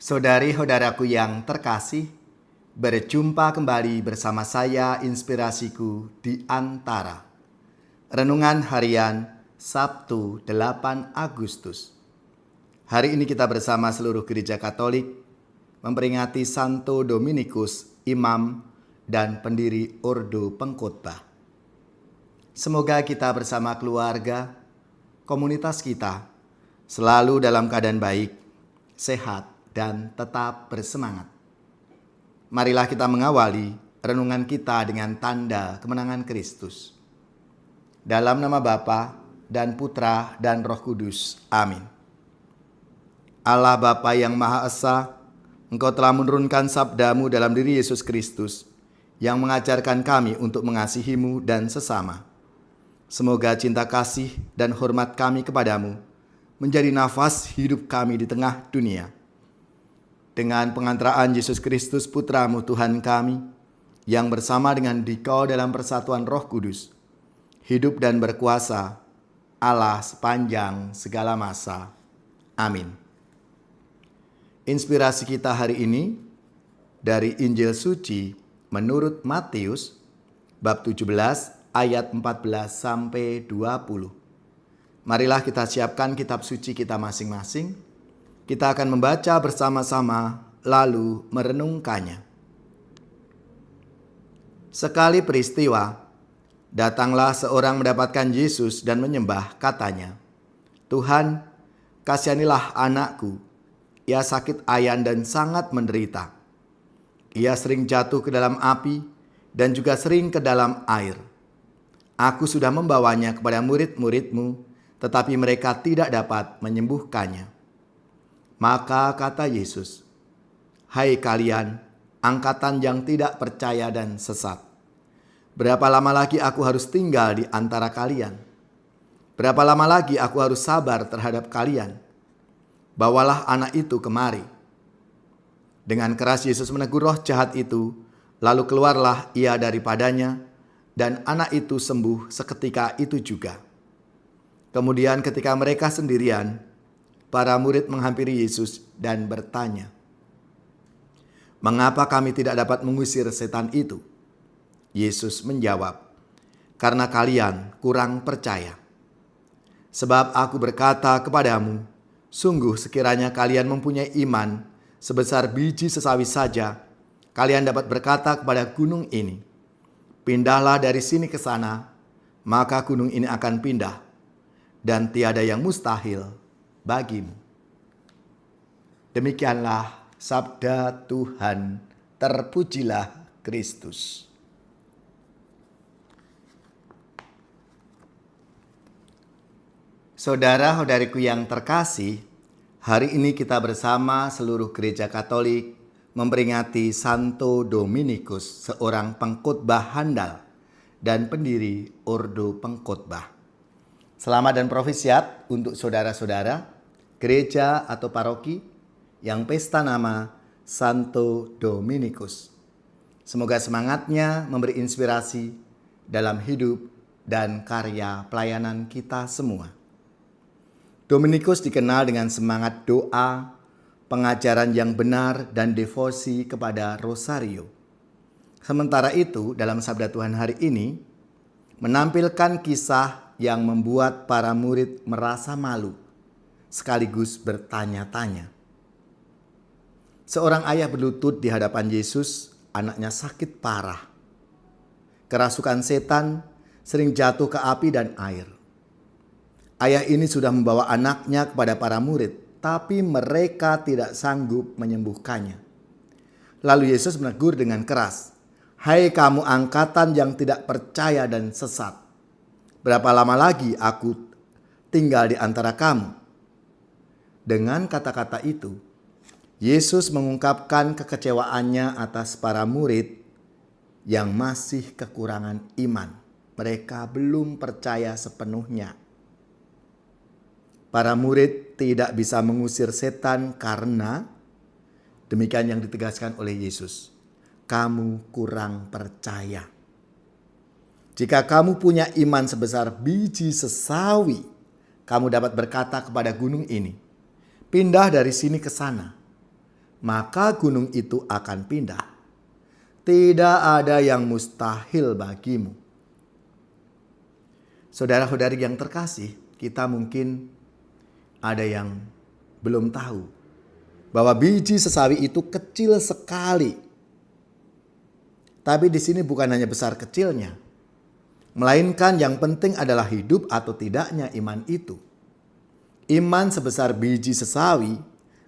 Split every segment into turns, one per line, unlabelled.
Saudari-saudaraku yang terkasih, berjumpa kembali bersama saya Inspirasiku di Antara. Renungan Harian Sabtu 8 Agustus. Hari ini kita bersama seluruh gereja Katolik memperingati Santo Dominikus, imam dan pendiri Ordo Pengkhotbah. Semoga kita bersama keluarga, komunitas kita selalu dalam keadaan baik, sehat, dan tetap bersemangat. Marilah kita mengawali renungan kita dengan tanda kemenangan Kristus. Dalam nama Bapa dan Putra dan Roh Kudus. Amin. Allah Bapa yang Maha Esa, Engkau telah menurunkan sabda-Mu dalam diri Yesus Kristus yang mengajarkan kami untuk mengasihi-Mu dan sesama. Semoga cinta kasih dan hormat kami kepadamu menjadi nafas hidup kami di tengah dunia. Dengan pengantaraan Yesus Kristus Putra-Mu Tuhan kami, yang bersama dengan Dikau dalam persatuan Roh Kudus, hidup dan berkuasa Allah sepanjang segala masa. Amin. Inspirasi kita hari ini dari Injil Suci menurut Matius, bab 17 ayat 14 sampai 20. Marilah kita siapkan kitab suci kita masing-masing. Kita akan membaca bersama-sama lalu merenungkannya. Sekali peristiwa, datanglah seorang mendapatkan Yesus dan menyembah, katanya, "Tuhan, kasihanilah anakku. Ia sakit ayan dan sangat menderita. Ia sering jatuh ke dalam api dan juga sering ke dalam air. Aku sudah membawanya kepada murid-murid-Mu, tetapi mereka tidak dapat menyembuhkannya." Maka kata Yesus, "Hai kalian, angkatan yang tidak percaya dan sesat. Berapa lama lagi aku harus tinggal di antara kalian? Berapa lama lagi aku harus sabar terhadap kalian? Bawalah anak itu kemari." Dengan keras Yesus menegur roh jahat itu, lalu keluarlah ia daripadanya, dan anak itu sembuh seketika itu juga. Kemudian ketika mereka sendirian, para murid menghampiri Yesus dan bertanya, "Mengapa kami tidak dapat mengusir setan itu?" Yesus menjawab, "Karena kalian kurang percaya. Sebab aku berkata kepadamu, sungguh sekiranya kalian mempunyai iman sebesar biji sesawi saja, kalian dapat berkata kepada gunung ini, 'Pindahlah dari sini ke sana,' maka gunung ini akan pindah, dan tiada yang mustahil bagimu." Demikianlah sabda Tuhan. Terpujilah Kristus. Saudara-saudariku yang terkasih, hari ini kita bersama seluruh gereja Katolik memperingati Santo Dominikus, seorang pengkhotbah handal dan pendiri Ordo Pengkhotbah. Selamat dan profisiat untuk saudara-saudara gereja atau paroki yang pesta nama Santo Dominikus. Semoga semangatnya memberi inspirasi dalam hidup dan karya pelayanan kita semua. Dominikus dikenal dengan semangat doa, pengajaran yang benar, dan devosi kepada Rosario. Sementara itu, dalam sabda Tuhan hari ini, menampilkan kisah yang membuat para murid merasa malu, sekaligus bertanya-tanya. Seorang ayah berlutut di hadapan Yesus, anaknya sakit parah. Kerasukan setan, sering jatuh ke api dan air. Ayah ini sudah membawa anaknya kepada para murid, tapi mereka tidak sanggup menyembuhkannya. Lalu Yesus menegur dengan keras, "Hai kamu angkatan yang tidak percaya dan sesat. Berapa lama lagi aku tinggal di antara kamu?" Dengan kata-kata itu, Yesus mengungkapkan kekecewaannya atas para murid yang masih kekurangan iman. Mereka belum percaya sepenuhnya. Para murid tidak bisa mengusir setan karena, demikian yang ditegaskan oleh Yesus, kamu kurang percaya. Jika kamu punya iman sebesar biji sesawi, kamu dapat berkata kepada gunung ini, "Pindah dari sini ke sana," maka gunung itu akan pindah. Tidak ada yang mustahil bagimu. Saudara-saudari yang terkasih, kita mungkin ada yang belum tahu bahwa biji sesawi itu kecil sekali. Tapi di sini bukan hanya besar kecilnya, melainkan yang penting adalah hidup atau tidaknya iman itu. Iman sebesar biji sesawi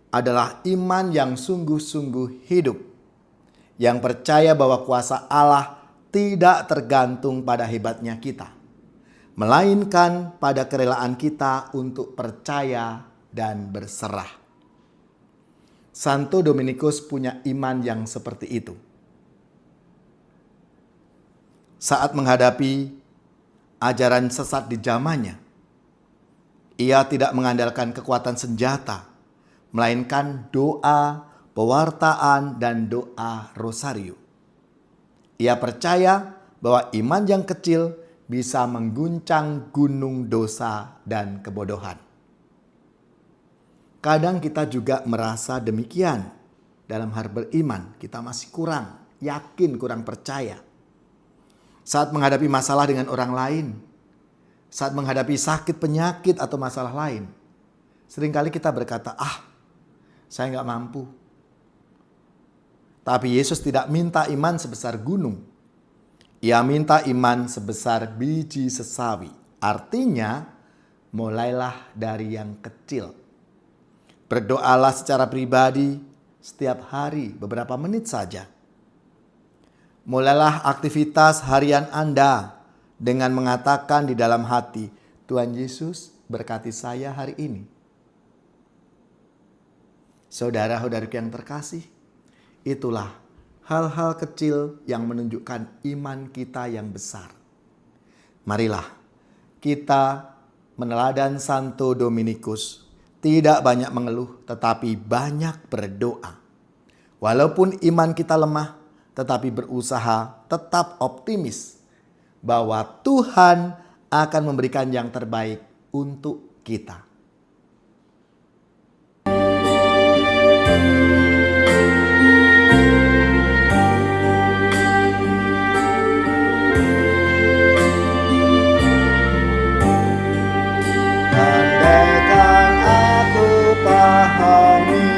adalah iman yang sungguh-sungguh hidup, yang percaya bahwa kuasa Allah tidak tergantung pada hebatnya kita, melainkan pada kerelaan kita untuk percaya dan berserah. Santo Dominikus punya iman yang seperti itu. Saat menghadapi ajaran sesat di zamannya, ia tidak mengandalkan kekuatan senjata, melainkan doa, pewartaan, dan doa rosario. Ia percaya bahwa iman yang kecil bisa mengguncang gunung dosa dan kebodohan. Kadang kita juga merasa demikian dalam hal beriman. Kita masih kurang yakin, kurang percaya. Saat menghadapi masalah dengan orang lain, saat menghadapi sakit, penyakit, atau masalah lain, seringkali kita berkata, saya nggak mampu. Tapi Yesus tidak minta iman sebesar gunung. Ia minta iman sebesar biji sesawi. Artinya, mulailah dari yang kecil. Berdoalah secara pribadi setiap hari beberapa menit saja. Mulailah aktivitas harian Anda dengan mengatakan di dalam hati, Tuhan Yesus berkati saya hari ini. Saudara-saudariku yang terkasih, itulah hal-hal kecil yang menunjukkan iman kita yang besar. Marilah kita meneladan Santo Dominikus, tidak banyak mengeluh tetapi banyak berdoa. Walaupun iman kita lemah, tetapi berusaha tetap optimis bahwa Tuhan akan memberikan yang terbaik untuk kita. Andaikan aku pahami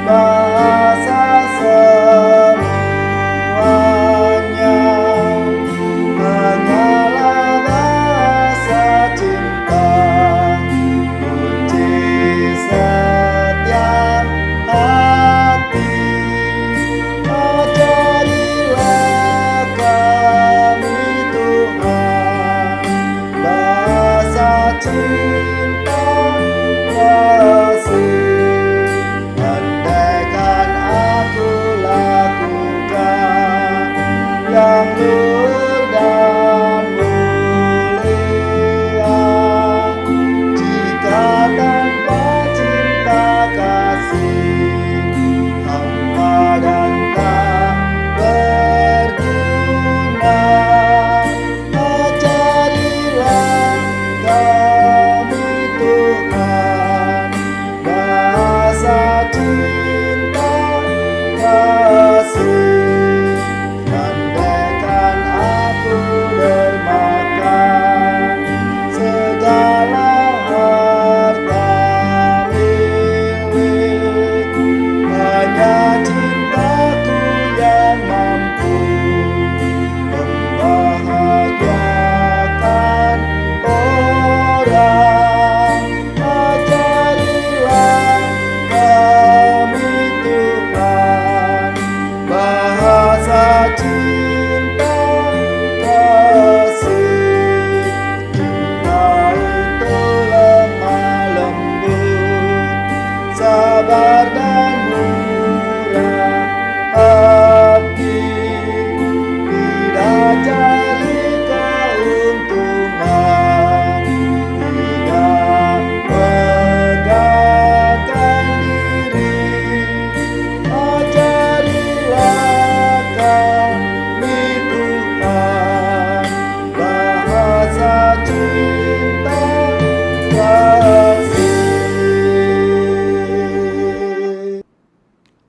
bahasa semuanya, hanyalah bahasa cinta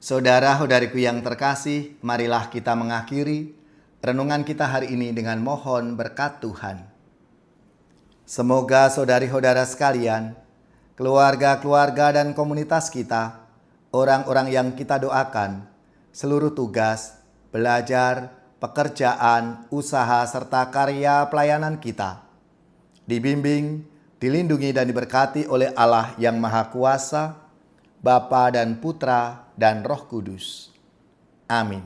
Saudara-saudariku yang terkasih, marilah kita mengakhiri renungan kita hari ini dengan mohon berkat Tuhan. Semoga saudari-saudara sekalian, keluarga-keluarga dan komunitas kita, orang-orang yang kita doakan, seluruh tugas, belajar, pekerjaan, usaha, serta karya pelayanan kita, dibimbing, dilindungi dan diberkati oleh Allah yang Maha Kuasa, Bapa dan Putra dan Roh Kudus. Amin.